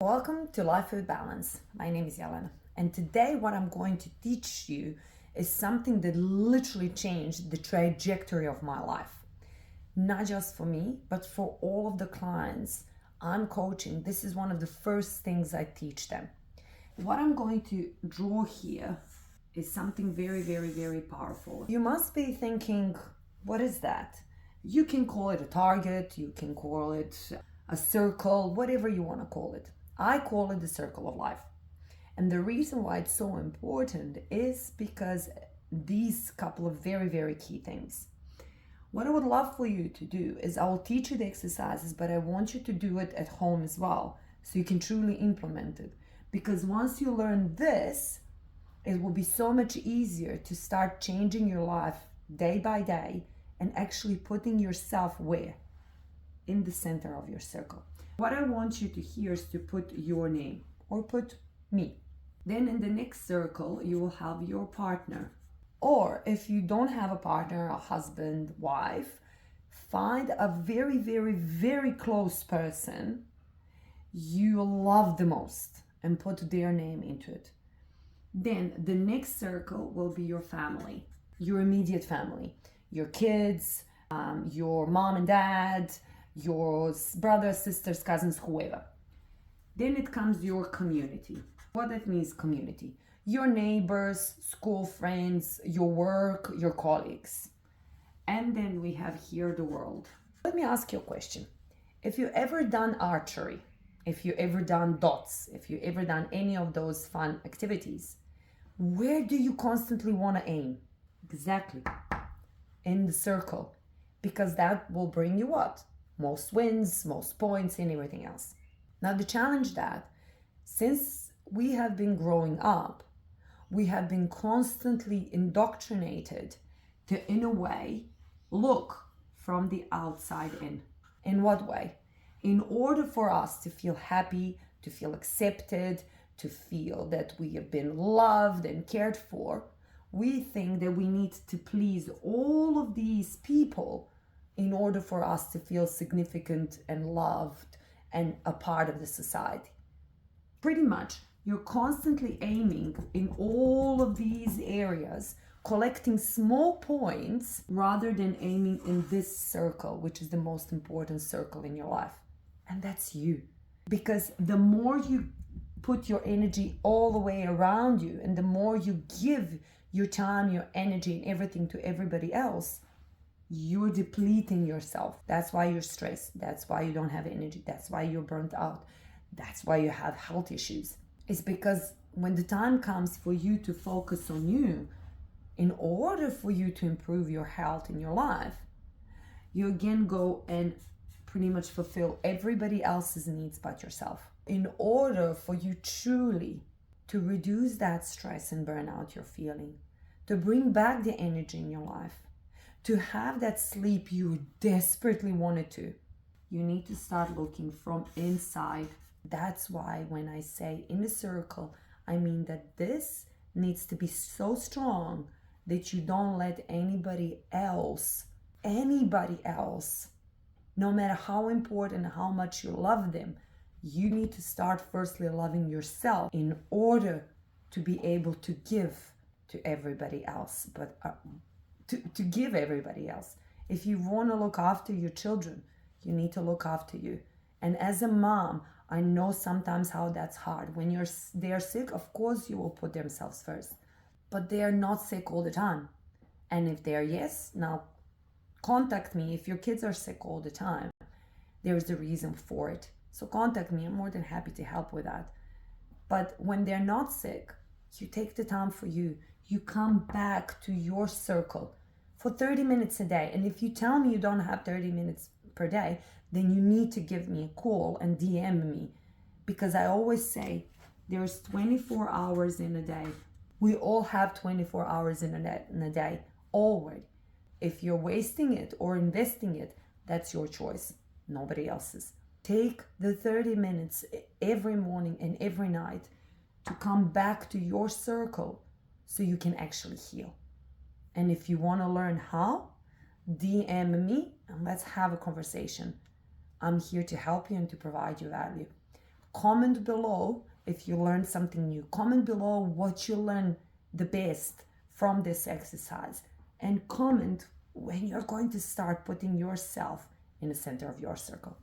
Welcome to Life with Balance. My name is Yelena, and today what I'm going to teach you is something that literally changed the trajectory of my life. Not just for me, but for all of the clients I'm coaching. This is one of the first things I teach them. What I'm going to draw here is something very, very, very powerful. You must be thinking, what is that? You can call it a target, you can call it a circle, whatever you want to call it. I call it the circle of life. And the reason why it's so important is because these couple of very, very key things. What I would love for you to do is I will teach you the exercises, but I want you to do it at home as well so you can truly implement it. Because once you learn this, it will be so much easier to start changing your life day by day and actually putting yourself where? In the center of your circle. What I want you to hear is to put your name or put me. Then in the next circle, you will have your partner. Or if you don't have a partner, a husband, wife, find a very, very, very close person you love the most and put their name into it. Then the next circle will be your family, your immediate family, your kids, your mom and dad, your brothers, sisters, cousins, whoever. Then it comes your community. What that means, community? Your neighbors, school friends, your work, your colleagues. And then we have here the world. Let me ask you a question. If you ever done archery, if you ever done dots, if you ever done any of those fun activities, where do you constantly want to aim? Exactly. In the circle. Because that will bring you what? Most wins, most points, and everything else. Now the challenge that since we have been growing up, we have been constantly indoctrinated to, in a way, look from the outside in. In what way? In order for us to feel happy, to feel accepted, to feel that we have been loved and cared for, we think that we need to please all of these people in order for us to feel significant and loved and a part of the society. Pretty much, you're constantly aiming in all of these areas, collecting small points rather than aiming in this circle, which is the most important circle in your life. And that's you. Because the more you put your energy all the way around you and the more you give your time, your energy, and everything to everybody else, you're depleting yourself. That's why you're stressed. That's why you don't have energy. That's why you're burnt out. That's why you have health issues. It's because when the time comes for you to focus on you, in order for you to improve your health in your life, you again go and pretty much fulfill everybody else's needs but yourself. In order for you truly to reduce that stress and burnout you're feeling, to bring back the energy in your life, to have that sleep you desperately wanted to, you need to start looking from inside. That's why when I say in the circle, I mean that this needs to be so strong that you don't let anybody else, no matter how important and how much you love them, you need to start firstly loving yourself in order to be able to give to everybody else, but to give everybody else. If you want to look after your children, you need to look after you. And as a mom, I know sometimes how that's hard. When they are sick, of course you will put themselves first. But they are not sick all the time. And if they are, yes, now contact me. If your kids are sick all the time, there's a reason for it. So contact me. I'm more than happy to help with that. But when they're not sick, you take the time for you. You come back to your circle for 30 minutes a day. And if you tell me you don't have 30 minutes per day, then you need to give me a call and DM me. Because I always say there's 24 hours in a day. We all have 24 hours in a day, always. If you're wasting it or investing it, that's your choice, nobody else's. Take the 30 minutes every morning and every night to come back to your circle so you can actually heal. And if you want to learn how, DM me and let's have a conversation. I'm here to help you and to provide you value. comment below if you learned something new. Comment below what you learned the best from this exercise, and comment when you're going to start putting yourself in the center of your circle.